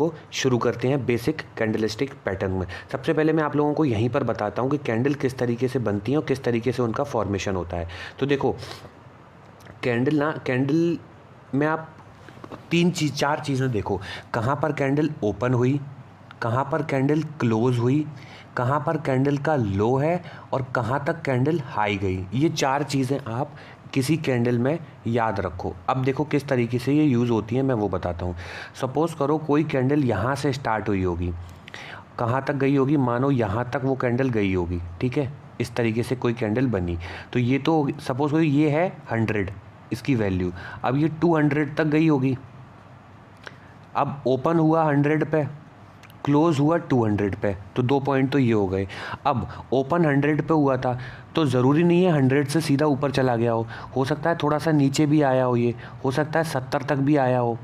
को शुरू करते हैं बेसिक कैंडलस्टिक पैटर्न में। सबसे पहले मैं आप लोगों को यहीं पर बताता हूँ कि कैंडल किस तरीके से बनती हैं और किस तरीके से उनका फॉर्मेशन होता है। तो देखो कैंडल में आप चार चीज़ें देखो, कहाँ पर कैंडल ओपन हुई, कहाँ पर कैंडल क्लोज हुई, कहाँ पर कैंडल का लो है और कहाँ तक कैंडल हाई गई। ये चार चीज़ें आप किसी कैंडल में याद रखो। अब देखो किस तरीके से ये यूज़ होती है मैं वो बताता हूँ। सपोज़ करो कोई कैंडल यहाँ से स्टार्ट हुई होगी, कहाँ तक गई होगी, मानो यहाँ तक वो कैंडल गई होगी, ठीक है। इस तरीके से कोई कैंडल बनी, तो ये तो सपोज़ करो ये है 100 इसकी वैल्यू, अब ये 200 तक गई होगी। अब ओपन हुआ 100 पे, क्लोज हुआ 200 पे, तो 2 पॉइंट तो ये हो गए। अब ओपन 100 पे हुआ था तो ज़रूरी नहीं है 100 से सीधा ऊपर चला गया हो सकता है थोड़ा सा नीचे भी आया हो, ये हो सकता है 70 तक भी आया हो,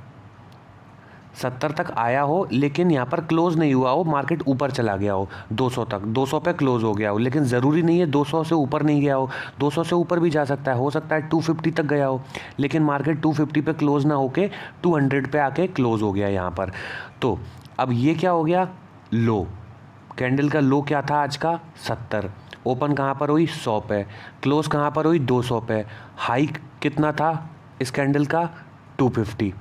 70 तक आया हो लेकिन यहाँ पर क्लोज़ नहीं हुआ हो, मार्केट ऊपर चला गया हो 200 तक, 200 पे क्लोज़ हो गया हो। लेकिन ज़रूरी नहीं है 200 से ऊपर नहीं गया हो, 200 से ऊपर भी जा सकता है, हो सकता है 250 तक गया हो लेकिन मार्केट 250 पे क्लोज़ ना होके 200 पे आके क्लोज़ हो गया यहाँ पर। तो अब ये क्या हो गया, लो, कैंडल का लो क्या था आज का 70, ओपन कहाँ पर हुई 100 पे, क्लोज़ कहाँ पर हुई 200 पे, हाई कितना था इस कैंडल का 250।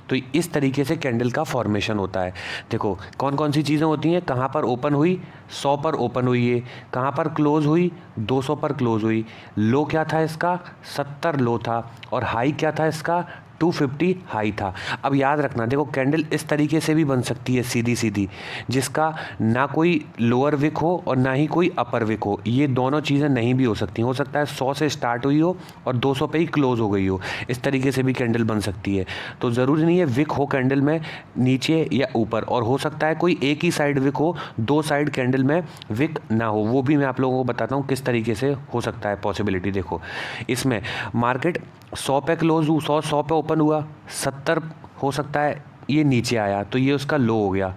तो इस तरीके से कैंडल का फॉर्मेशन होता है। देखो कौन कौन सी चीज़ें होती हैं, कहाँ पर ओपन हुई 100 पर ओपन हुई है, कहाँ पर क्लोज़ हुई 200 पर क्लोज़ हुई, लो क्या था इसका 70 लो था और हाई क्या था इसका 250 हाई था। अब याद रखना देखो कैंडल इस तरीके से भी बन सकती है सीधी सीधी, जिसका ना कोई लोअर विक हो और ना ही कोई अपर विक हो, ये दोनों चीज़ें नहीं भी हो सकती। हो सकता है 100 से स्टार्ट हुई हो और 200 पे ही क्लोज़ हो गई हो, इस तरीके से भी कैंडल बन सकती है। तो ज़रूरी नहीं है विक हो कैंडल में नीचे या ऊपर, और हो सकता है कोई एक ही साइड विक हो, दो साइड कैंडल में विक ना हो, वो भी मैं आप लोगों को बताता हूँ किस तरीके से हो सकता है पॉसिबिलिटी। देखो इसमें मार्केट 100 पे क्लोज हुआ, 100 पे ओपन हुआ, 70 हो सकता है ये नीचे आया तो ये उसका लो हो गया,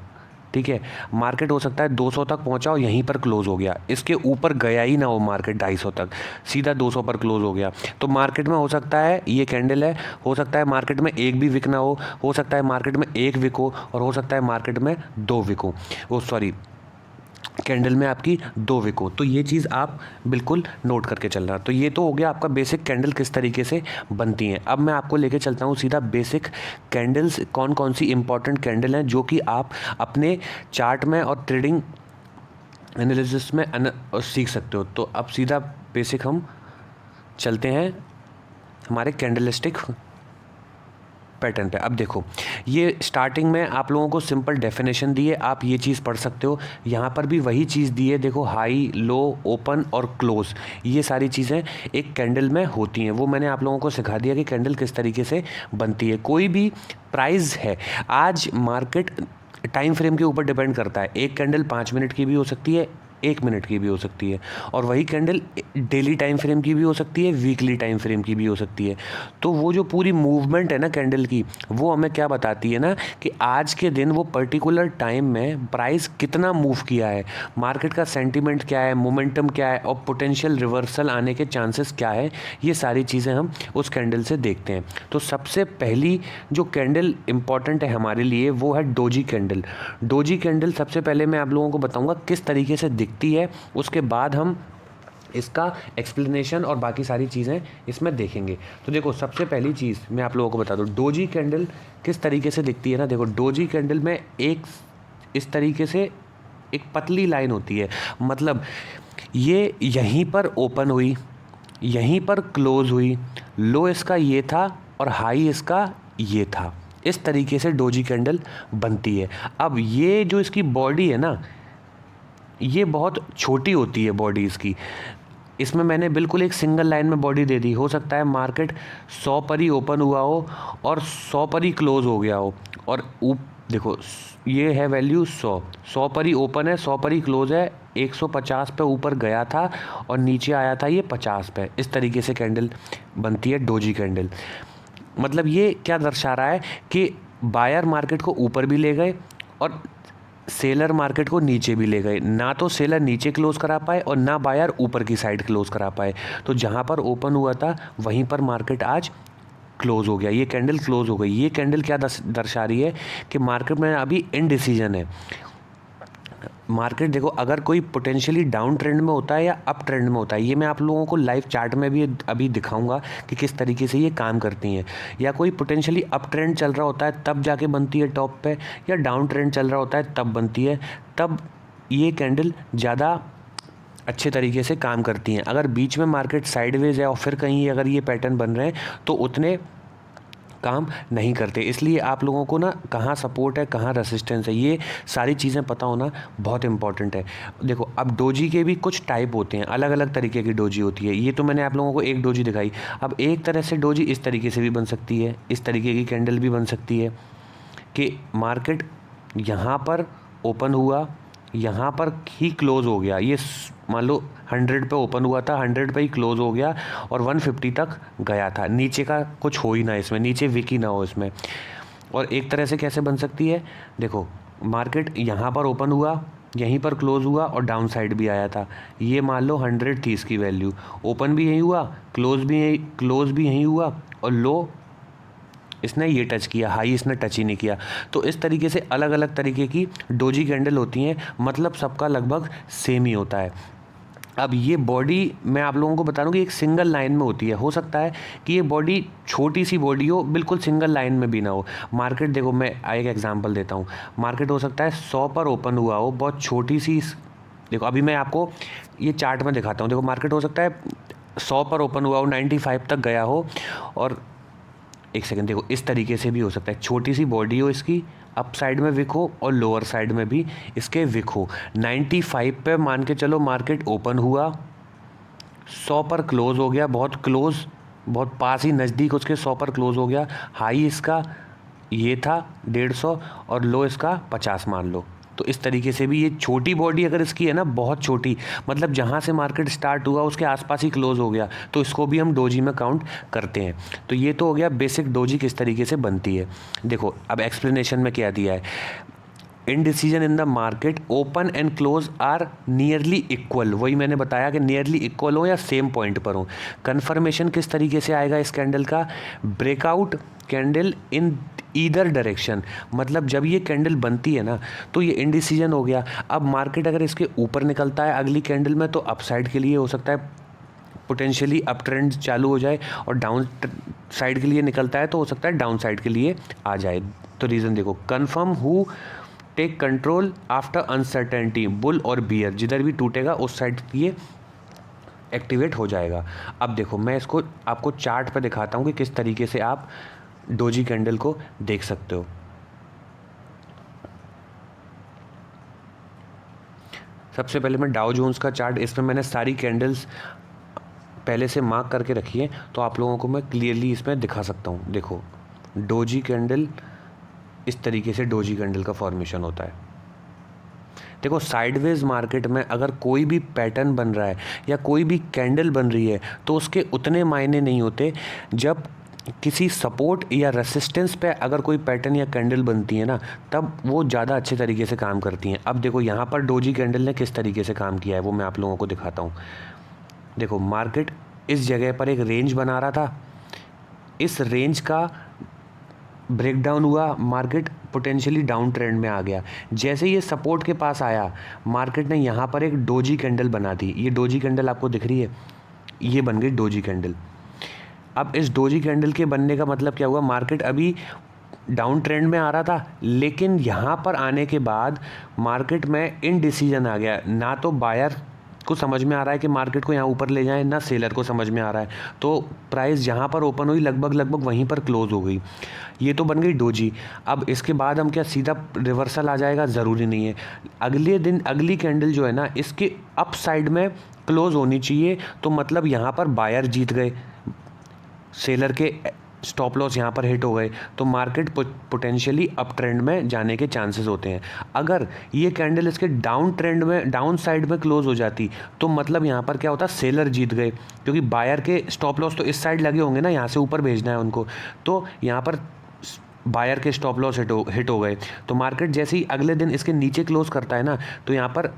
ठीक है। मार्केट हो सकता है 200 तक पहुंचा और यहीं पर क्लोज हो गया, इसके ऊपर गया ही ना हो मार्केट 250 तक, सीधा 200 पर क्लोज हो गया। तो मार्केट में हो सकता है ये कैंडल है, हो सकता है मार्केट में एक भी विक ना हो सकता है मार्केट में एक विक हो और हो सकता है मार्केट में दो विक हो, वो सॉरी कैंडल में आपकी दो विक हो। तो ये चीज़ आप बिल्कुल नोट करके चलना। तो ये तो हो गया आपका बेसिक कैंडल किस तरीके से बनती हैं। अब मैं आपको लेके चलता हूँ सीधा बेसिक कैंडल्स, कौन कौन सी इंपॉर्टेंट कैंडल हैं जो कि आप अपने चार्ट में और ट्रेडिंग एनालिसिस में सीख सकते हो। तो अब सीधा बेसिक हम चलते हैं हमारे कैंडलस्टिक पैटर्न पे। अब देखो ये स्टार्टिंग में आप लोगों को सिंपल डेफिनेशन दी है, आप ये चीज़ पढ़ सकते हो। यहाँ पर भी वही चीज़ दी है, देखो हाई लो ओपन और क्लोज, ये सारी चीज़ें एक कैंडल में होती हैं। वो मैंने आप लोगों को सिखा दिया कि कैंडल किस तरीके से बनती है। कोई भी प्राइस है, आज मार्केट टाइम फ्रेम के ऊपर डिपेंड करता है, एक कैंडल 5 मिनट की भी हो सकती है, 1 मिनट की भी हो सकती है, और वही कैंडल डेली टाइम फ्रेम की भी हो सकती है, वीकली टाइम फ्रेम की भी हो सकती है। तो वो जो पूरी मूवमेंट है ना कैंडल की, वो हमें क्या बताती है ना कि आज के दिन वो पर्टिकुलर टाइम में प्राइस कितना मूव किया है, मार्केट का सेंटीमेंट क्या है, मोमेंटम क्या है और पोटेंशियल रिवर्सल आने के चांसेस क्या है, ये सारी चीज़ें हम उस कैंडल से देखते हैं। तो सबसे पहली जो कैंडल इंपॉर्टेंट है हमारे लिए वो है डोजी कैंडल। डोजी कैंडल सबसे पहले मैं आप लोगों को बताऊंगा किस तरीके से दिखती है, उसके बाद हम इसका एक्सप्लेनेशन और बाकी सारी चीज़ें इसमें देखेंगे। तो देखो सबसे पहली चीज़ मैं आप लोगों को बता दूं, डोजी कैंडल किस तरीके से दिखती है ना। देखो डोजी कैंडल में एक इस तरीके से एक पतली लाइन होती है, मतलब ये यहीं पर ओपन हुई, यहीं पर क्लोज हुई, लो इसका ये था और हाई इसका ये था, इस तरीके से डोजी कैंडल बनती है। अब ये जो इसकी बॉडी है ना, ये बहुत छोटी होती है बॉडी इसकी, इसमें मैंने बिल्कुल एक सिंगल लाइन में बॉडी दे दी। हो सकता है मार्केट 100 पर ही ओपन हुआ हो और 100 पर ही क्लोज हो गया हो, और देखो ये है वैल्यू 100 पर ही ओपन है, 100 पर ही क्लोज है, 150 पे ऊपर गया था और नीचे आया था ये 50 पे। इस तरीके से कैंडल बनती है डोजी कैंडल। मतलब ये क्या दर्शा रहा है कि बायर मार्केट को ऊपर भी ले गए और सेलर मार्केट को नीचे भी ले गए, ना तो सेलर नीचे क्लोज करा पाए और ना बायर ऊपर की साइड क्लोज करा पाए। तो जहाँ पर ओपन हुआ था वहीं पर मार्केट आज क्लोज हो गया, ये कैंडल क्लोज हो गई। ये कैंडल क्या दर्शा रही है कि मार्केट में अभी इनडिसीजन है। मार्केट देखो अगर कोई पोटेंशियली डाउन ट्रेंड में होता है या अप ट्रेंड में होता है, ये मैं आप लोगों को लाइव चार्ट में भी अभी दिखाऊंगा कि किस तरीके से ये काम करती हैं। या कोई पोटेंशियली अप ट्रेंड चल रहा होता है तब जाके बनती है टॉप पे, या डाउन ट्रेंड चल रहा होता है तब बनती है, तब ये कैंडल ज़्यादा अच्छे तरीके से काम करती हैं। अगर बीच में मार्केट साइडवेज है और फिर कहीं अगर ये पैटर्न बन रहे हैं तो उतने काम नहीं करते। इसलिए आप लोगों को ना कहाँ सपोर्ट है कहाँ रेसिस्टेंस है ये सारी चीज़ें पता होना बहुत इंपॉर्टेंट है। देखो अब डोजी के भी कुछ टाइप होते हैं, अलग अलग तरीके की डोजी होती है। ये तो मैंने आप लोगों को एक डोजी दिखाई। अब एक तरह से डोजी इस तरीके से भी बन सकती है, इस तरीके की कैंडल भी बन सकती है कि मार्केट यहाँ पर ओपन हुआ, यहाँ पर ही क्लोज हो गया। ये मान लो 100 पे ओपन हुआ था, 100 पे ही क्लोज हो गया और 150 तक गया था। नीचे का कुछ हो ही ना इसमें, नीचे विक ही ना हो इसमें। और एक तरह से कैसे बन सकती है, देखो मार्केट यहाँ पर ओपन हुआ, यहीं पर क्लोज हुआ और डाउन साइड भी आया था। ये मान लो 100 थी इसकी वैल्यू, ओपन भी यहीं हुआ, क्लोज भी यहीं हुआ और लो इसने ये टच किया, हाई इसने टच ही नहीं किया। तो इस तरीके से अलग अलग तरीके की डोजी कैंडल होती हैं, मतलब सबका लगभग सेम ही होता है। अब ये बॉडी मैं आप लोगों को बता दूं कि एक सिंगल लाइन में होती है। हो सकता है कि ये बॉडी छोटी सी बॉडी हो, बिल्कुल सिंगल लाइन में भी ना हो। मार्केट देखो मैं एक एग्जांपल देता हूँ। मार्केट हो सकता है 100 पर ओपन हुआ हो, बहुत छोटी सी, देखो अभी मैं आपको ये चार्ट में दिखाता हूँ। देखो मार्केट हो सकता है 100 पर ओपन हुआ हो, 95 तक गया हो और एक सेकंड देखो इस तरीके से भी हो सकता है, छोटी सी बॉडी हो इसकी, अप साइड में विक हो और लोअर साइड में भी इसके विक हो। 95 पे मान के चलो मार्केट ओपन हुआ, 100 पर क्लोज हो गया, बहुत क्लोज, बहुत पास ही नज़दीक उसके 100 पर क्लोज हो गया। हाई इसका ये था 150 और लो इसका 50 मान लो। तो इस तरीके से भी ये छोटी बॉडी अगर इसकी है ना, बहुत छोटी, मतलब जहाँ से मार्केट स्टार्ट हुआ उसके आसपास ही क्लोज हो गया, तो इसको भी हम डोजी में काउंट करते हैं। तो ये तो हो गया बेसिक डोजी किस तरीके से बनती है। देखो अब एक्सप्लेनेशन में क्या दिया है, indecision in the market open and close are nearly equal. वही मैंने बताया कि नियरली इक्वल हो या सेम पॉइंट पर हो। कन्फर्मेशन किस तरीके से आएगा इस कैंडल का, breakout candle in either direction, मतलब जब ये कैंडल बनती है ना तो ये इनडिसीजन हो गया। अब मार्केट अगर इसके ऊपर निकलता है अगली कैंडल में तो अपसाइड के लिए हो सकता है पोटेंशियली अप ट्रेंड चालू हो जाए, और डाउन साइड के लिए निकलता है तो हो सकता है डाउन साइड के लिए आ जाए। तो रीज़न देखो, confirm who take control after uncertainty, bull और बियर, जिधर भी टूटेगा उस साइड ये एक्टिवेट हो जाएगा। अब देखो मैं इसको आपको चार्ट पे दिखाता हूँ कि किस तरीके से आप डोजी कैंडल को देख सकते हो। सबसे पहले मैं डाउ जोन्स का चार्ट, इसमें मैंने सारी कैंडल्स पहले से मार्क करके रखी है तो आप लोगों को मैं क्लियरली इसमें दिखा सकता हूँ। देखो डोजी कैंडल, इस तरीके से डोजी कैंडल का फॉर्मेशन होता है। देखो साइडवेज मार्केट में अगर कोई भी पैटर्न बन रहा है या कोई भी कैंडल बन रही है तो उसके उतने मायने नहीं होते। जब किसी सपोर्ट या रेसिस्टेंस पे अगर कोई पैटर्न या कैंडल बनती है ना, तब वो ज़्यादा अच्छे तरीके से काम करती हैं। अब देखो यहाँ पर डोजी कैंडल ने किस तरीके से काम किया है वो मैं आप लोगों को दिखाता हूँ। देखो मार्केट इस जगह पर एक रेंज बना रहा था, इस रेंज का ब्रेकडाउन हुआ, मार्केट पोटेंशियली डाउन ट्रेंड में आ गया। जैसे ये सपोर्ट के पास आया, मार्केट ने यहाँ पर एक डोजी कैंडल बना दी। ये डोजी कैंडल आपको दिख रही है, ये बन गई डोजी कैंडल। अब इस डोजी कैंडल के बनने का मतलब क्या हुआ, मार्केट अभी डाउन ट्रेंड में आ रहा था, लेकिन यहाँ पर आने के बाद मार्केट में इनडिसीजन आ गया। ना तो बायर को समझ में आ रहा है कि मार्केट को यहाँ ऊपर ले जाएं, ना सेलर को समझ में आ रहा है, तो प्राइस जहाँ पर ओपन हुई लगभग वहीं पर क्लोज हो गई। ये तो बन गई डोजी। अब इसके बाद हम क्या सीधा रिवर्सल आ जाएगा, ज़रूरी नहीं है। अगले दिन अगली कैंडल जो है ना, इसके अप साइड में क्लोज होनी चाहिए, तो मतलब यहाँ पर बायर जीत गए, सेलर के स्टॉप लॉस यहाँ पर हिट हो गए, तो मार्केट पोटेंशियली अप ट्रेंड में जाने के चांसेस होते हैं। अगर ये कैंडल इसके डाउन ट्रेंड में, डाउन साइड में क्लोज हो जाती, तो मतलब यहाँ पर क्या होता, सेलर जीत गए, क्योंकि बायर के स्टॉप लॉस तो इस साइड लगे होंगे ना, यहाँ से ऊपर भेजना है उनको, तो यहाँ पर बायर के स्टॉप लॉस हिट हो गए। तो मार्केट जैसे ही अगले दिन इसके नीचे क्लोज करता है ना, तो यहाँ पर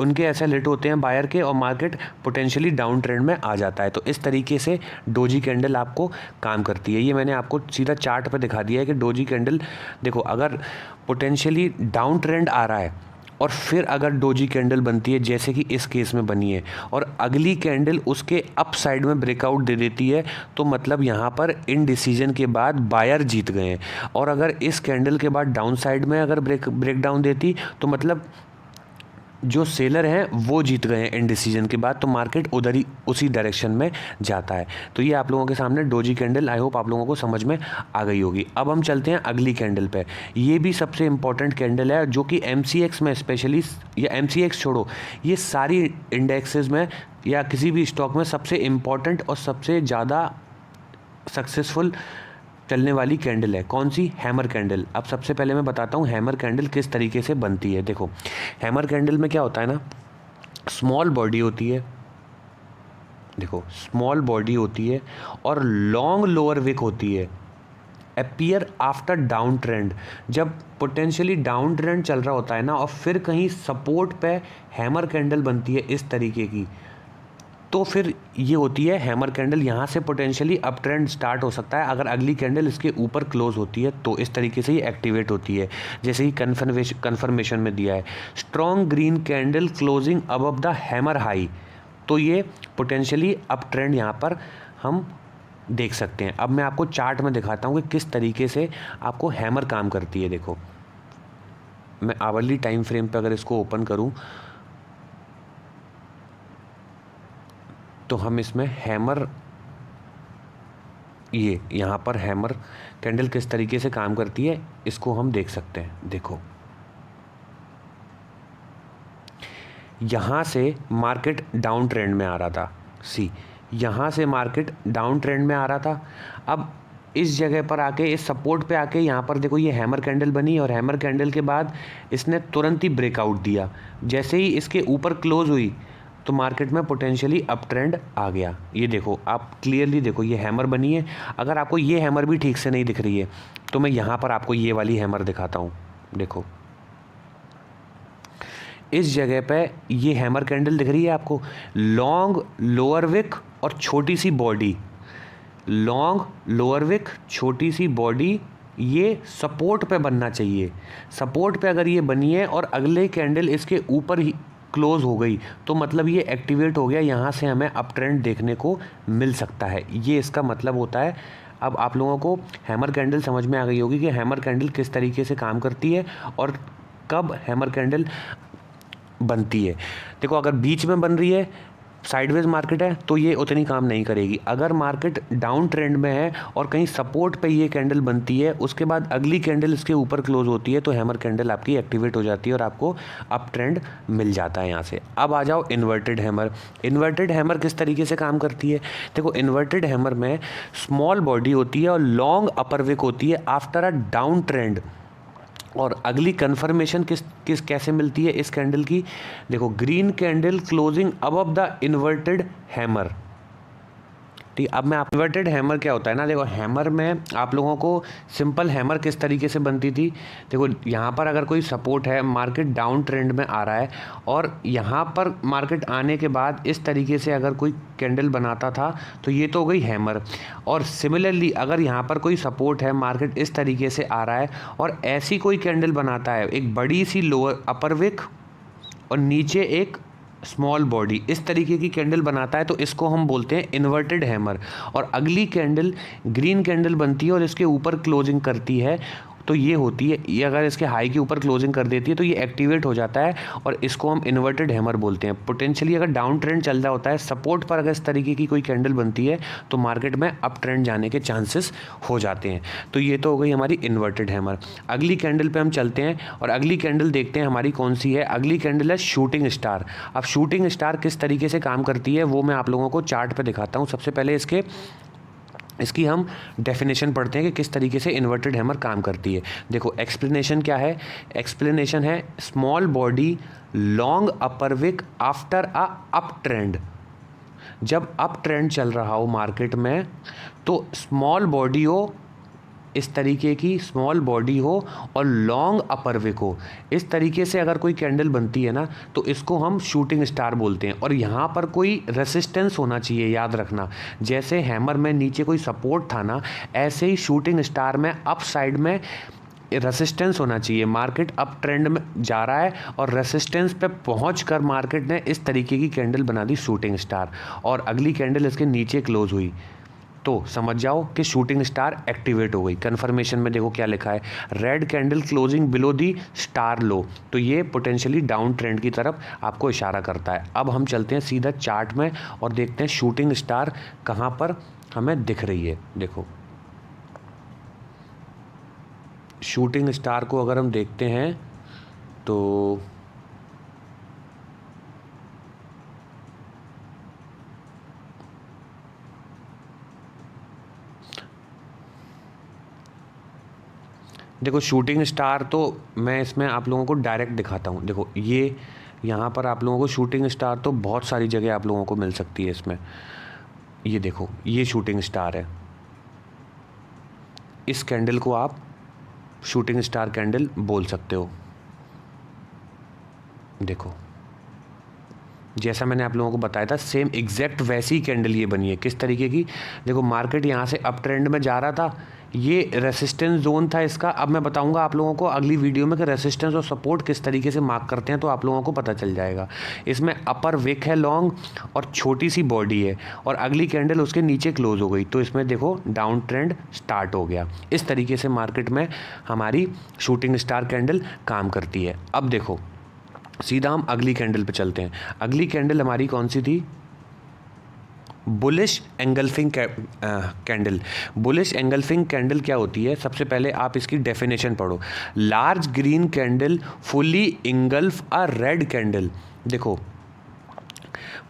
उनके ऐसे लिट होते हैं बायर के और मार्केट पोटेंशियली डाउन ट्रेंड में आ जाता है। तो इस तरीके से डोजी कैंडल आपको काम करती है। ये मैंने आपको सीधा चार्ट पे दिखा दिया है कि डोजी कैंडल देखो, अगर पोटेंशियली डाउन ट्रेंड आ रहा है और फिर अगर डोजी कैंडल बनती है जैसे कि इस केस में बनी है और अगली कैंडल उसके अप साइड में ब्रेकआउट दे देती है, तो मतलब यहाँ पर इनडिसीजन के बाद बायर जीत गए हैं। और अगर इस कैंडल के बाद डाउन साइड में अगर ब्रेकडाउन देती तो मतलब जो सेलर हैं वो जीत गए हैं इनडिसीजन के बाद, तो मार्केट उधर ही उसी डायरेक्शन में जाता है। तो ये आप लोगों के सामने डोजी कैंडल, आई होप आप लोगों को समझ में आ गई होगी। अब हम चलते हैं अगली कैंडल पे। ये भी सबसे इंपॉर्टेंट कैंडल है जो कि MCX में स्पेशली, या MCX छोड़ो, ये सारी इंडेक्सेस में या किसी भी स्टॉक में सबसे इम्पॉर्टेंट और सबसे ज़्यादा सक्सेसफुल चलने वाली कैंडल है। कौन सी? Hammer candle. अब सबसे पहले मैं बताता हूँ हैमर कैंडल किस तरीके से बनती है। देखो, हैमर कैंडल में क्या होता है ना, स्मॉल बॉडी होती है, देखो स्मॉल बॉडी होती है और लॉन्ग लोअर विक होती है। अपीयर आफ्टर डाउन ट्रेंड, जब पोटेंशियली डाउन ट्रेंड चल रहा होता है ना और फिर कहीं सपोर्ट पे हैमर कैंडल बनती है इस तरीके की, तो फिर ये होती है हैमर कैंडल। यहाँ से पोटेंशियली अप ट्रेंड स्टार्ट हो सकता है अगर अगली कैंडल इसके ऊपर क्लोज होती है, तो इस तरीके से ये एक्टिवेट होती है जैसे ही कन्फर्मेशन में दिया है। Strong green candle closing above the hammer high, तो ये पोटेंशियली अप ट्रेंड यहाँ पर हम देख सकते हैं। अब मैं आपको चार्ट में दिखाता हूँ कि किस तरीके से आपको हैमर काम करती है। देखो, मैं आवरली टाइम फ्रेम पे अगर इसको ओपन करूँ तो हम इसमें हैमर, ये यहाँ पर हैमर कैंडल किस तरीके से काम करती है इसको हम देख सकते हैं। देखो, यहाँ से मार्केट डाउन ट्रेंड में आ रहा था, यहाँ से मार्केट डाउन ट्रेंड में आ रहा था। अब इस जगह पर आके, इस सपोर्ट पे आके यहाँ पर देखो ये हैमर कैंडल बनी और हैमर कैंडल के बाद इसने तुरंत ही ब्रेकआउट दिया। जैसे ही इसके ऊपर क्लोज हुई तो मार्केट में पोटेंशियली अप ट्रेंड आ गया। ये देखो, आप क्लियरली देखो ये हैमर बनी है। अगर आपको ये हैमर भी ठीक से नहीं दिख रही है तो मैं यहाँ पर आपको ये वाली हैमर दिखाता हूँ। देखो, इस जगह पे ये हैमर कैंडल दिख रही है आपको, लॉन्ग लोअर विक और छोटी सी बॉडी, लॉन्ग लोअर विक छोटी सी बॉडी, ये सपोर्ट पे बनना चाहिए। सपोर्ट पे अगर ये बनी है और अगले कैंडल इसके ऊपर ही क्लोज हो गई तो मतलब ये एक्टिवेट हो गया, यहाँ से हमें अप ट्रेंड देखने को मिल सकता है। ये इसका मतलब होता है। अब आप लोगों को हैमर कैंडल समझ में आ गई होगी कि हैमर कैंडल किस तरीके से काम करती है और कब हैमर कैंडल बनती है। देखो, अगर बीच में बन रही है, साइडवेज मार्केट है, तो ये उतनी काम नहीं करेगी। अगर मार्केट डाउन ट्रेंड में है और कहीं सपोर्ट पे ये कैंडल बनती है, उसके बाद अगली कैंडल इसके ऊपर क्लोज होती है, तो हैमर कैंडल आपकी एक्टिवेट हो जाती है और आपको अप ट्रेंड मिल जाता है यहाँ से। अब आ जाओ इन्वर्टेड हैमर। इन्वर्टेड हैमर किस तरीके से काम करती है? देखो, इन्वर्टेड हैमर में स्मॉल बॉडी होती है और लॉन्ग अपर विक होती है आफ्टर अ डाउन ट्रेंड, और अगली कन्फर्मेशन किस कैसे मिलती है इस कैंडल की? देखो, green candle closing above the inverted hammer. ठीक, अब मैं इन्वर्टेड हैमर क्या होता है ना, देखो हैमर में आप लोगों को सिंपल हैमर किस तरीके से बनती थी। देखो, यहाँ पर अगर कोई सपोर्ट है, मार्केट डाउन ट्रेंड में आ रहा है और यहाँ पर मार्केट आने के बाद इस तरीके से अगर कोई कैंडल बनाता था तो ये तो हो गई हैमर। और सिमिलरली अगर यहाँ पर कोई सपोर्ट है, मार्केट इस तरीके से आ रहा है और ऐसी कोई कैंडल बनाता है, एक बड़ी सी लोअर अपर विक और नीचे एक स्मॉल बॉडी, इस तरीके की कैंडल बनाता है, तो इसको हम बोलते हैं इन्वर्टेड हैमर। और अगली कैंडल ग्रीन कैंडल बनती है और इसके ऊपर क्लोजिंग करती है, तो ये होती है, ये अगर इसके हाई के ऊपर क्लोजिंग कर देती है तो ये एक्टिवेट हो जाता है और इसको हम इन्वर्टेड हैमर बोलते हैं। पोटेंशियली अगर डाउन ट्रेंड चल रहा होता है, सपोर्ट पर अगर इस तरीके की कोई कैंडल बनती है तो मार्केट में अप ट्रेंड जाने के चांसेस हो जाते हैं। तो ये तो हो गई हमारी इन्वर्टेड हैमर। अगली कैंडल पे हम चलते हैं और अगली कैंडल देखते हैं हमारी कौन सी है। अगली कैंडल है शूटिंग स्टार। अब शूटिंग स्टार किस तरीके से काम करती है वो मैं आप लोगों को चार्ट पे दिखाता हूँ। सबसे पहले इसकी हम डेफिनेशन पढ़ते हैं कि किस तरीके से इन्वर्टेड हैमर काम करती है। देखो, एक्सप्लेनेशन क्या है? एक्सप्लेनेशन है small body long upper wick after a up trend. जब अप ट्रेंड चल रहा हो मार्केट में तो स्मॉल बॉडी हो इस तरीके की स्मॉल बॉडी हो और लॉन्ग अपर विक हो, इस तरीके से अगर कोई कैंडल बनती है ना तो इसको हम शूटिंग स्टार बोलते हैं। और यहाँ पर कोई रेसिस्टेंस होना चाहिए, याद रखना। जैसे हैमर में नीचे कोई सपोर्ट था ना, ऐसे ही शूटिंग स्टार में अप साइड में रेसिस्टेंस होना चाहिए। मार्केट अप ट्रेंड में जा रहा है और रेसिस्टेंस पे पहुंचकर मार्केट ने इस तरीके की कैंडल बना दी शूटिंग स्टार, और अगली कैंडल इसके नीचे क्लोज हुई, तो समझ जाओ कि शूटिंग स्टार एक्टिवेट हो गई। कन्फर्मेशन में देखो क्या लिखा है, red candle closing below the star low, तो ये पोटेंशियली डाउन ट्रेंड की तरफ आपको इशारा करता है। अब हम चलते हैं सीधा चार्ट में और देखते हैं शूटिंग स्टार कहाँ पर हमें दिख रही है। देखो शूटिंग स्टार को अगर हम देखते हैं तो देखो शूटिंग स्टार तो मैं इसमें आप लोगों को डायरेक्ट दिखाता हूँ। देखो ये यहाँ पर आप लोगों को शूटिंग स्टार तो बहुत सारी जगह आप लोगों को मिल सकती है इसमें। ये देखो ये शूटिंग स्टार है, इस कैंडल को आप शूटिंग स्टार कैंडल बोल सकते हो। देखो जैसा मैंने आप लोगों को बताया था सेम एग्जैक्ट वैसी ही कैंडल ये बनी है। किस तरीके की, देखो मार्केट यहाँ से अप ट्रेंड में जा रहा था, ये रेसिस्टेंस जोन था इसका। अब मैं बताऊंगा आप लोगों को अगली वीडियो में कि रेसिस्टेंस और सपोर्ट किस तरीके से मार्क करते हैं, तो आप लोगों को पता चल जाएगा। इसमें अपर विक है लॉन्ग और छोटी सी बॉडी है, और अगली कैंडल उसके नीचे क्लोज हो गई, तो इसमें देखो डाउन ट्रेंड स्टार्ट हो गया। इस तरीके से मार्केट में हमारी शूटिंग स्टार कैंडल काम करती है। अब देखो सीधा हम अगली कैंडल पे चलते हैं। अगली कैंडल हमारी कौन सी थी, bullish engulfing candle. Bullish engulfing candle क्या होती है, सबसे पहले आप इसकी डेफिनेशन पढ़ो। Large green candle fully engulf a red candle. देखो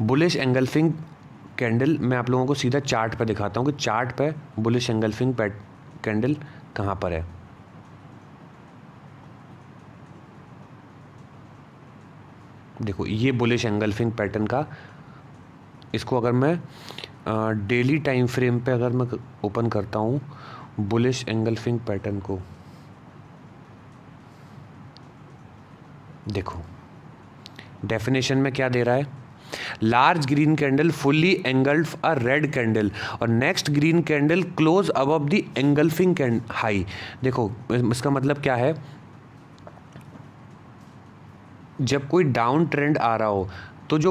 बुलिश एंगल्फिंग कैंडल मैं आप लोगों को सीधा चार्ट पे दिखाता हूँ कि चार्ट पे बुलिश एंगल्फिंग कैंडल कहाँ पर है। देखो ये बुलिश एंगल्फिंग पैटर्न का, इसको अगर मैं डेली टाइम फ्रेम पे अगर मैं ओपन करता हूँ बुलिश एंगल्फिंग पैटर्न को, देखो डेफिनेशन में क्या दे रहा है, large green candle fully engulf a red candle और next green candle close above the engulfing high. देखो इसका मतलब क्या है, जब कोई डाउन ट्रेंड आ रहा हो तो जो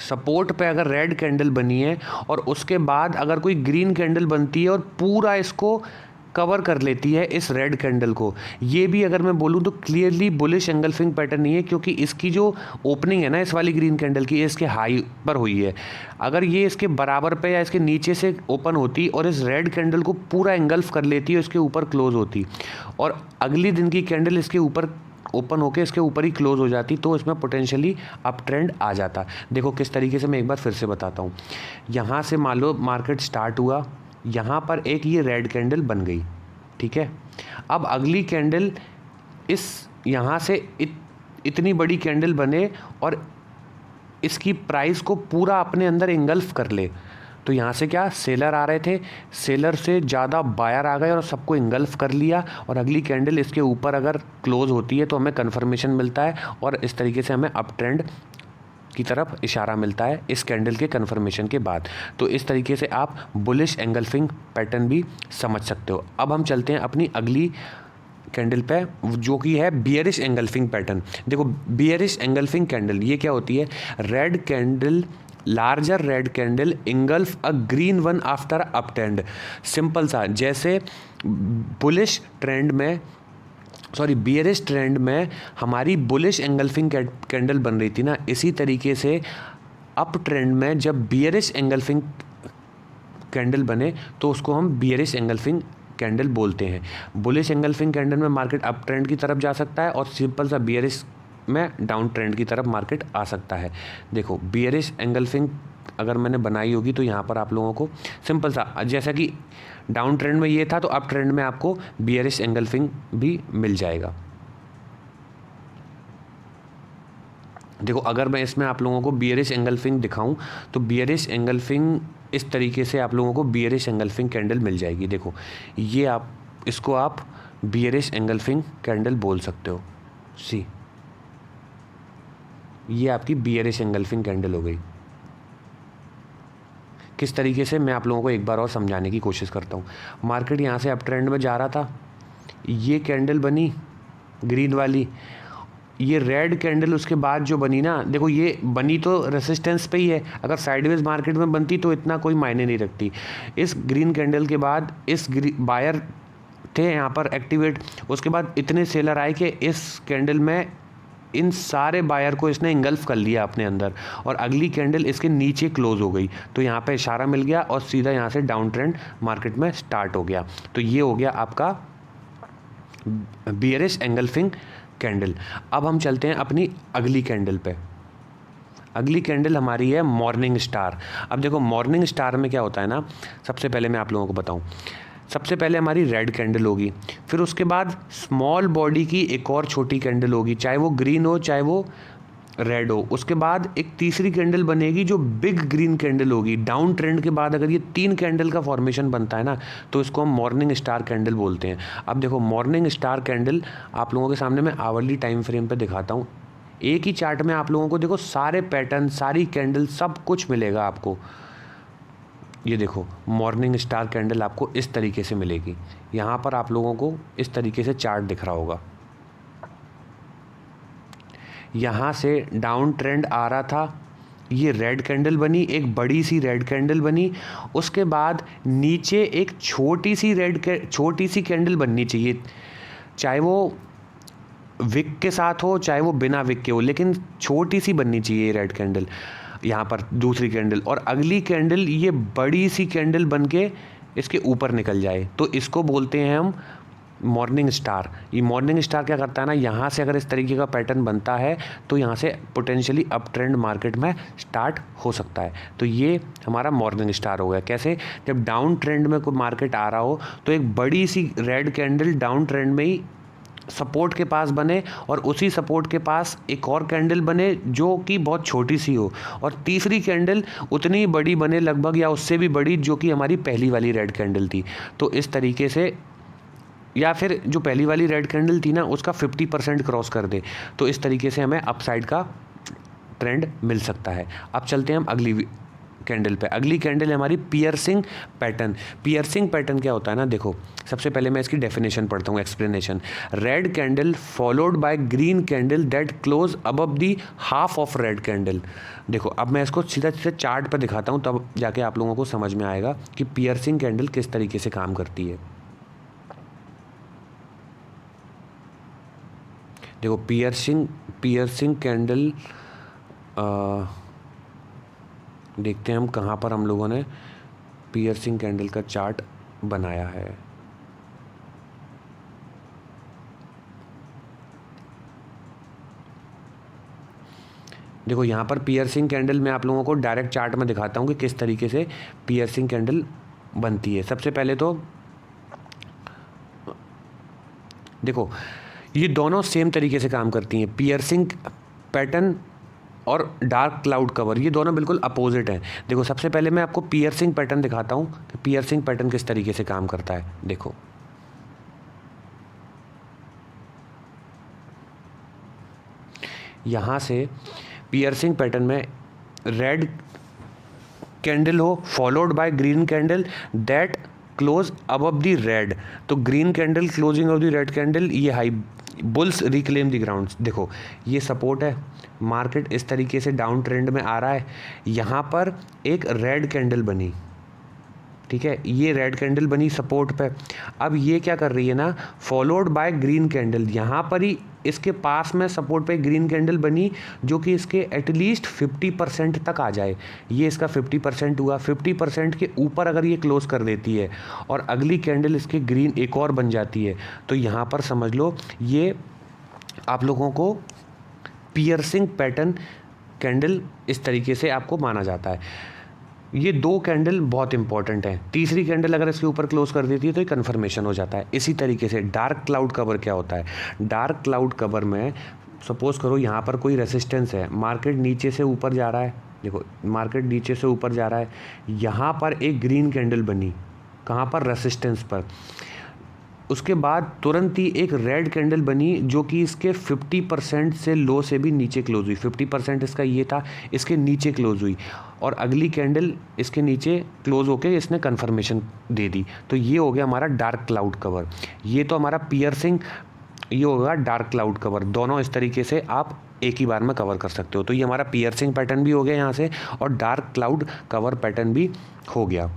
सपोर्ट पे अगर रेड कैंडल बनी है और उसके बाद अगर कोई ग्रीन कैंडल बनती है और पूरा इसको कवर कर लेती है इस रेड कैंडल को, ये भी अगर मैं बोलूँ तो क्लियरली बुलिश एंगल्फिंग पैटर्न नहीं है, क्योंकि इसकी जो ओपनिंग है ना इस वाली ग्रीन कैंडल की, इसके हाई पर हुई है। अगर ये इसके बराबर पे या इसके नीचे से ओपन होती और इस रेड कैंडल को पूरा एंगल्फ कर लेती है, इसके ऊपर क्लोज होती और अगली दिन की कैंडल इसके ऊपर ओपन होके इसके ऊपर ही क्लोज हो जाती, तो इसमें पोटेंशियली अप ट्रेंड आ जाता। देखो किस तरीके से, मैं एक बार फिर से बताता हूँ। यहाँ से मान लो मार्केट स्टार्ट हुआ, यहाँ पर एक ये रेड कैंडल बन गई, ठीक है। अब अगली कैंडल इस यहाँ से इतनी बड़ी कैंडल बने और इसकी प्राइस को पूरा अपने अंदर इंगल्फ कर ले, तो यहाँ से क्या सेलर आ रहे थे, सेलर से ज़्यादा बायर आ गए और सबको इंगल्फ कर लिया, और अगली कैंडल इसके ऊपर अगर क्लोज होती है तो हमें कन्फर्मेशन मिलता है और इस तरीके से हमें अप ट्रेंड की तरफ इशारा मिलता है इस कैंडल के कन्फर्मेशन के बाद। तो इस तरीके से आप बुलिश एंगल्फिंग पैटर्न भी समझ सकते हो। अब हम चलते हैं अपनी अगली कैंडल पे, जो कि है बियरिश एंगल्फिंग पैटर्न। देखो बियरिश एंगल्फिंग कैंडल ये क्या होती है, red candle larger red candle engulf a green one after up trend. Simple सा, जैसे बुलिश ट्रेंड में बियरिश ट्रेंड में हमारी बुलिश एंगल्फिंग कैंडल बन रही थी ना, इसी तरीके से अप ट्रेंड में जब बियरिश एंगल्फिंग कैंडल बने तो उसको हम बियरिश एंगल्फिंग कैंडल बोलते हैं। बुलिश एंगल्फिंग कैंडल में मार्केट अप ट्रेंड की तरफ जा सकता है और सिंपल सा बियरिश में डाउन ट्रेंड की तरफ मार्केट आ सकता है। देखो बियरिश एंगल्फिंग अगर मैंने बनाई होगी तो यहाँ पर आप लोगों को सिंपल सा, जैसा कि डाउन ट्रेंड में ये था तो अप ट्रेंड में आपको बियरिश एंगल्फिंग भी मिल जाएगा। देखो अगर मैं इसमें आप लोगों को बियरिश एंगल्फिंग दिखाऊं तो बियरिश एंगल्फिंग इस तरीके से आप लोगों को बियरिश एंगल्फिंग कैंडल मिल जाएगी। देखो ये इसको आप बियरिश एंगल्फिंग कैंडल बोल सकते हो। सी, ये आपकी बियरिश एंगल्फिंग कैंडल हो गई। किस तरीके से, मैं आप लोगों को एक बार और समझाने की कोशिश करता हूँ। मार्केट यहाँ से अप ट्रेंड में जा रहा था, ये कैंडल बनी ग्रीन वाली, ये रेड कैंडल उसके बाद जो बनी ना, देखो ये बनी तो रेसिस्टेंस पे ही है, अगर साइडवेज मार्केट में बनती तो इतना कोई मायने नहीं रखती। इस ग्रीन कैंडल के बाद इस बायर थे यहाँ पर एक्टिवेट, उसके बाद इतने सेलर आए कि इस कैंडल में इन सारे बायर को इसने इंगल्फ कर लिया अपने अंदर, और अगली कैंडल इसके नीचे क्लोज हो गई, तो यहाँ पे इशारा मिल गया और सीधा यहाँ से डाउन ट्रेंड मार्केट में स्टार्ट हो गया। तो ये हो गया आपका बियरिश एंगल्फिंग कैंडल। अब हम चलते हैं अपनी अगली कैंडल पे। अगली कैंडल हमारी है मॉर्निंग स्टार। अब देखो मॉर्निंग स्टार में क्या होता है ना, सबसे पहले मैं आप लोगों को बताऊं, सबसे पहले हमारी रेड कैंडल होगी, फिर उसके बाद स्मॉल बॉडी की एक और छोटी कैंडल होगी, चाहे वो ग्रीन हो चाहे वो रेड हो। उसके बाद एक तीसरी कैंडल बनेगी जो बिग ग्रीन कैंडल होगी। डाउन ट्रेंड के बाद अगर ये 3 कैंडल का फॉर्मेशन बनता है ना, तो इसको हम मॉर्निंग स्टार कैंडल बोलते हैं। अब देखो मॉर्निंग स्टार कैंडल आप लोगों के सामने मैं आवरली टाइम फ्रेम पे दिखाता हूँ। एक ही चार्ट में आप लोगों को देखो सारे पैटर्न, सारी कैंडल, सब कुछ मिलेगा आपको। ये देखो मॉर्निंग स्टार कैंडल आपको इस तरीके से मिलेगी। यहाँ पर आप लोगों को इस तरीके से चार्ट दिख रहा होगा। यहाँ से डाउन ट्रेंड आ रहा था, ये रेड कैंडल बनी, एक बड़ी सी रेड कैंडल बनी, उसके बाद नीचे एक छोटी सी कैंडल बननी चाहिए, चाहे वो विक के साथ हो चाहे वो बिना विक के हो, लेकिन छोटी सी बननी चाहिए रेड कैंडल। यहाँ पर दूसरी कैंडल और अगली कैंडल ये बड़ी सी कैंडल बन के इसके ऊपर निकल जाए, तो इसको बोलते हैं हम मॉर्निंग स्टार। ये मॉर्निंग स्टार क्या करता है ना, यहाँ से अगर इस तरीके का पैटर्न बनता है तो यहाँ से पोटेंशियली अप ट्रेंड मार्केट में स्टार्ट हो सकता है। तो ये हमारा मॉर्निंग स्टार हो गया। कैसे, जब डाउन ट्रेंड में कोई मार्केट आ रहा हो तो एक बड़ी सी रेड कैंडल डाउन ट्रेंड में ही सपोर्ट के पास बने और उसी सपोर्ट के पास एक और कैंडल बने जो कि बहुत छोटी सी हो, और तीसरी कैंडल उतनी बड़ी बने लगभग या उससे भी बड़ी जो कि हमारी पहली वाली रेड कैंडल थी। तो इस तरीके से, या फिर जो पहली वाली रेड कैंडल थी ना उसका 50% क्रॉस कर दे, तो इस तरीके से हमें अपसाइड का ट्रेंड मिल सकता है। अब चलते हैं हम अगली कैंडल पे। अगली कैंडल है हमारी पियर्सिंग पैटर्न। पियर्सिंग पैटर्न क्या होता है ना, देखो सबसे पहले मैं इसकी डेफिनेशन पढ़ता हूँ, explanation. Red candle followed by green candle that close above the half of red candle. देखो अब मैं इसको सीधा सीधा चार्ट पर दिखाता हूँ, तब जाके आप लोगों को समझ में आएगा कि पियर्सिंग कैंडल किस तरीके से काम करती है। देखो पियर्सिंग कैंडल देखते हैं हम कहाँ पर हम लोगों ने पियर्सिंग कैंडल का चार्ट बनाया है। देखो यहाँ पर पियर्सिंग कैंडल मैं आप लोगों को डायरेक्ट चार्ट में दिखाता हूँ कि किस तरीके से पियर्सिंग कैंडल बनती है। सबसे पहले तो देखो ये दोनों सेम तरीके से काम करती हैं। पियर्सिंग पैटर्न और डार्क क्लाउड कवर, ये दोनों बिल्कुल अपोजिट हैं। देखो सबसे पहले मैं आपको पियर्सिंग पैटर्न दिखाता हूँ कि पियर्सिंग पैटर्न किस तरीके से काम करता है। देखो यहाँ से पियर्सिंग पैटर्न में रेड कैंडल हो followed by green candle that close above the red, तो green candle closing of the red candle, ये हाई बुल्स रिक्लेम द ग्राउंड। देखो ये सपोर्ट है, मार्केट इस तरीके से डाउन ट्रेंड में आ रहा है, यहाँ पर एक रेड कैंडल बनी, ठीक है, ये रेड कैंडल बनी सपोर्ट पे। अब ये क्या कर रही है ना, फॉलोड बाय ग्रीन कैंडल, यहाँ पर ही इसके पास में सपोर्ट पे ग्रीन कैंडल बनी जो कि इसके एटलीस्ट 50% तक आ जाए। ये इसका 50% हुआ, 50% के ऊपर अगर ये क्लोज कर देती है और अगली कैंडल इसके ग्रीन एक और बन जाती है, तो यहाँ पर समझ लो ये आप लोगों को पियर्सिंग पैटर्न कैंडल इस तरीके से आपको माना जाता है। ये 2 कैंडल बहुत इंपॉर्टेंट है। तीसरी कैंडल अगर इसके ऊपर क्लोज कर देती है तो ये कन्फर्मेशन हो जाता है। इसी तरीके से डार्क क्लाउड कवर क्या होता है, डार्क क्लाउड कवर में सपोज करो यहाँ पर कोई रेसिस्टेंस है, मार्केट नीचे से ऊपर जा रहा है, देखो मार्केट नीचे से ऊपर जा रहा है, यहाँ पर एक ग्रीन कैंडल बनी, कहाँ पर, रेसिस्टेंस पर। उसके बाद तुरंत ही एक रेड कैंडल बनी जो कि इसके 50% से लो से भी नीचे क्लोज हुई। 50% इसका ये था, इसके नीचे क्लोज हुई, और अगली कैंडल इसके नीचे क्लोज होके इसने कन्फर्मेशन दे दी। तो ये हो गया हमारा डार्क क्लाउड कवर। ये तो हमारा पियर्सिंग, ये होगा डार्क क्लाउड कवर। दोनों इस तरीके से आप एक ही बार में कवर कर सकते हो। तो ये हमारा पियर्सिंग पैटर्न भी हो गया यहाँ से, और डार्क क्लाउड कवर पैटर्न भी हो गया।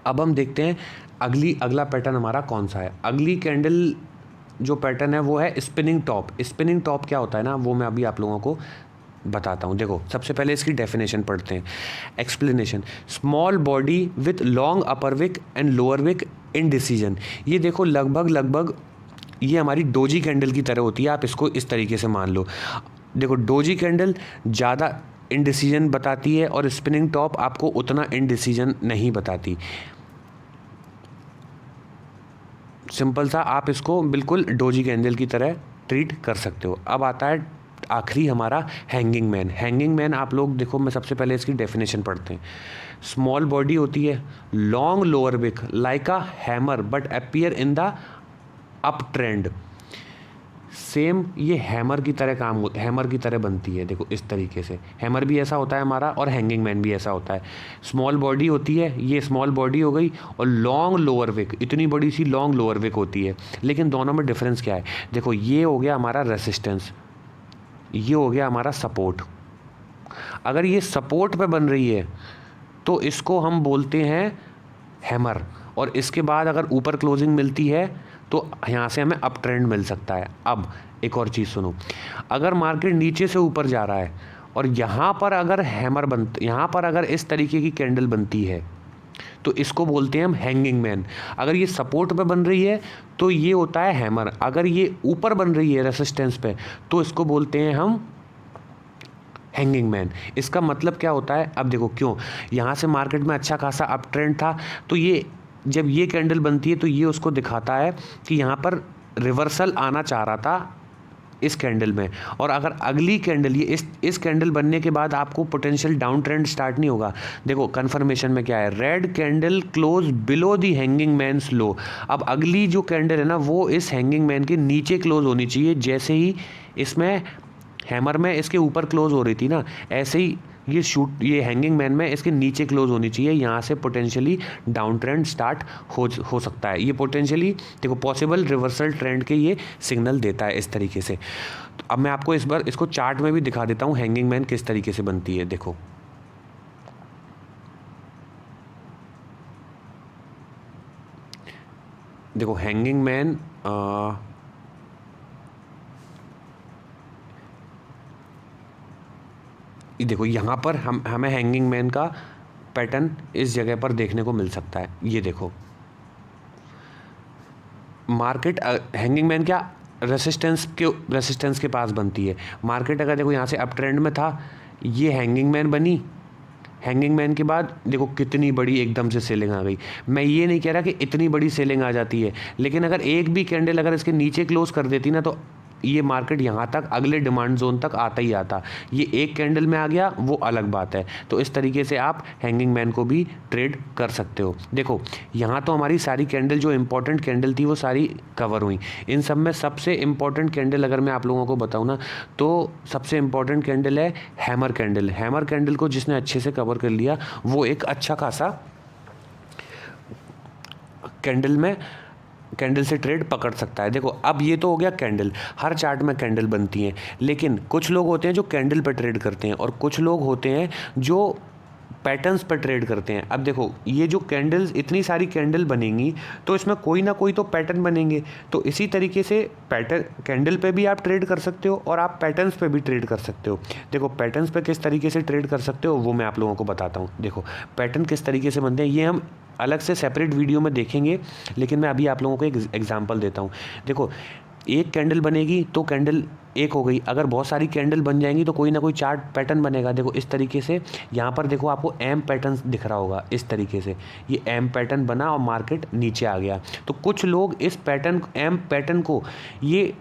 अब हम देखते हैं अगला पैटर्न हमारा कौन सा है। अगली कैंडल जो पैटर्न है वो है स्पिनिंग टॉप। स्पिनिंग टॉप क्या होता है ना, वो मैं अभी आप लोगों को बताता हूँ। देखो सबसे पहले इसकी डेफिनेशन पढ़ते हैं। Explanation, small body with long upper wick and lower wick in decision. ये देखो लगभग ये हमारी डोजी कैंडल की तरह होती है, आप इसको इस तरीके से मान लो। देखो डोजी कैंडल ज़्यादा इनडिसीजन बताती है और स्पिनिंग टॉप आपको उतना इनडिसीजन नहीं बताती। सिंपल सा, आप इसको बिल्कुल डोजी कैंडल की तरह ट्रीट कर सकते हो। अब आता है आखिरी हमारा हैंगिंग मैन। हैंगिंग मैन आप लोग देखो, मैं सबसे पहले इसकी डेफिनेशन पढ़ते हैं। स्मॉल बॉडी होती है, long lower wick like a hammer but appear in the up trend. Same ये हैमर की तरह बनती है। देखो इस तरीके से हैमर भी ऐसा होता है हमारा, और हैंगिंग मैन भी ऐसा होता है। स्मॉल बॉडी होती है, ये स्मॉल बॉडी हो गई, और लॉन्ग लोअर विक, इतनी बड़ी सी लॉन्ग लोअर विक होती है। लेकिन दोनों में डिफरेंस क्या है, देखो ये हो गया हमारा रेसिस्टेंस, ये हो गया हमारा सपोर्ट। अगर ये सपोर्ट पे बन रही है तो इसको हम बोलते हैं हैमर, और इसके बाद अगर ऊपर क्लोजिंग मिलती है तो यहाँ से हमें अप ट्रेंड मिल सकता है। अब एक और चीज़ सुनो, अगर मार्केट नीचे से ऊपर जा रहा है और यहाँ पर अगर इस तरीके की कैंडल बनती है तो इसको बोलते हैं हम हैंगिंग मैन। अगर ये सपोर्ट पे बन रही है तो ये होता है हैमर। अगर ये ऊपर बन रही है रेसिस्टेंस पे तो इसको बोलते हैं हम हैंगिंग मैन। इसका मतलब क्या होता है, अब देखो क्यों, यहाँ से मार्केट में अच्छा खासा अप ट्रेंड था, तो ये जब ये कैंडल बनती है तो ये उसको दिखाता है कि यहाँ पर रिवर्सल आना चाह रहा था इस कैंडल में। और अगर अगली कैंडल ये इस कैंडल बनने के बाद आपको पोटेंशियल डाउन ट्रेंड स्टार्ट नहीं होगा। देखो कन्फर्मेशन में क्या है, red candle close below the hanging man's low. अब अगली जो कैंडल है ना वो इस हैंगिंग मैन के नीचे क्लोज होनी चाहिए। जैसे ही इसमें हैमर में इसके ऊपर क्लोज हो रही थी ना, ऐसे ही ये हैंगिंग मैन में इसके नीचे क्लोज होनी चाहिए। यहाँ से पोटेंशियली डाउन ट्रेंड स्टार्ट हो सकता है। ये पोटेंशियली देखो पॉसिबल रिवर्सल ट्रेंड के ये सिग्नल देता है इस तरीके से। तो अब मैं आपको इस बार इसको चार्ट में भी दिखा देता हूँ हैंगिंग मैन किस तरीके से बनती है। देखो हैंगिंग मैन देखो यहाँ पर हमें हैंगिंग मैन का पैटर्न इस जगह पर देखने को मिल सकता है। ये देखो मार्केट हैंगिंग मैन क्या रेसिस्टेंस के पास बनती है। मार्केट अगर देखो यहाँ से अप ट्रेंड में था, ये हैंगिंग मैन बनी, हैंगिंग मैन के बाद देखो कितनी बड़ी एकदम से सेलिंग आ गई। मैं ये नहीं कह रहा कि इतनी बड़ी सेलिंग आ जाती है, लेकिन अगर एक भी कैंडल अगर इसके नीचे क्लोज कर देती ना तो ये मार्केट यहाँ तक अगले डिमांड जोन तक आता ही आता। ये एक कैंडल में आ गया वो अलग बात है। तो इस तरीके से आप हैंगिंग मैन को भी ट्रेड कर सकते हो। देखो यहाँ तो हमारी सारी कैंडल जो इंपॉर्टेंट कैंडल थी वो सारी कवर हुई। इन सब में सबसे इंपॉर्टेंट कैंडल अगर मैं आप लोगों को बताऊँ ना तो सबसे इंपॉर्टेंट कैंडल है हैमर कैंडल। हैमर कैंडल को जिसने अच्छे से कवर कर लिया वो एक अच्छा खासा कैंडल से ट्रेड पकड़ सकता है। देखो अब ये तो हो गया कैंडल, हर चार्ट में कैंडल बनती हैं, लेकिन कुछ लोग होते हैं जो कैंडल पर ट्रेड करते हैं और कुछ लोग होते हैं जो पैटर्न्स पर ट्रेड करते हैं। अब देखो ये जो कैंडल्स, इतनी सारी कैंडल बनेंगी तो इसमें कोई ना कोई तो पैटर्न बनेंगे। तो इसी तरीके से पैटर्न कैंडल पे भी आप ट्रेड कर सकते हो और आप पैटर्न्स पे भी ट्रेड कर सकते हो। देखो पैटर्न्स पे किस तरीके से ट्रेड कर सकते हो वो मैं आप लोगों को बताता हूँ। देखो पैटर्न किस तरीके से बनते हैं ये हम अलग से सेपरेट वीडियो में देखेंगे, लेकिन मैं अभी आप लोगों को एक एग्जांपल देता हूँ। देखो एक कैंडल बनेगी तो कैंडल एक हो गई, अगर बहुत सारी कैंडल बन जाएंगी तो कोई ना कोई चार्ट पैटर्न बनेगा। देखो इस तरीके से यहाँ पर देखो आपको एम पैटर्न दिख रहा होगा, इस तरीके से ये एम पैटर्न बना और मार्केट नीचे आ गया। तो कुछ लोग इस पैटर्न एम पैटर्न को ये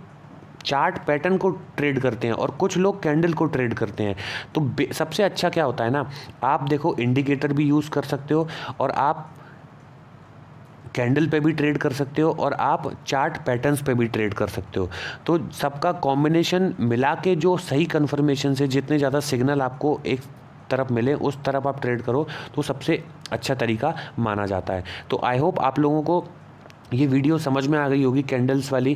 चार्ट पैटर्न को ट्रेड करते हैं और कुछ लोग कैंडल को ट्रेड करते हैं। तो सबसे अच्छा क्या होता है ना, आप देखो इंडिकेटर भी यूज़ कर सकते हो और आप कैंडल पे भी ट्रेड कर सकते हो और आप चार्ट पैटर्न्स पे भी ट्रेड कर सकते हो। तो सबका कॉम्बिनेशन मिला के जो सही कन्फर्मेशन से जितने ज़्यादा सिग्नल आपको एक तरफ मिले उस तरफ आप ट्रेड करो तो सबसे अच्छा तरीका माना जाता है। तो आई होप आप लोगों को ये वीडियो समझ में आ गई होगी कैंडल्स वाली,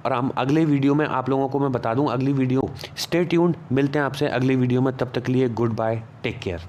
और हम अगले वीडियो में आप लोगों को मैं बता दूं अगली वीडियो। स्टे ट्यून्ड, मिलते हैं आपसे अगली वीडियो में, तब तक के लिए गुड बाय, टेक केयर।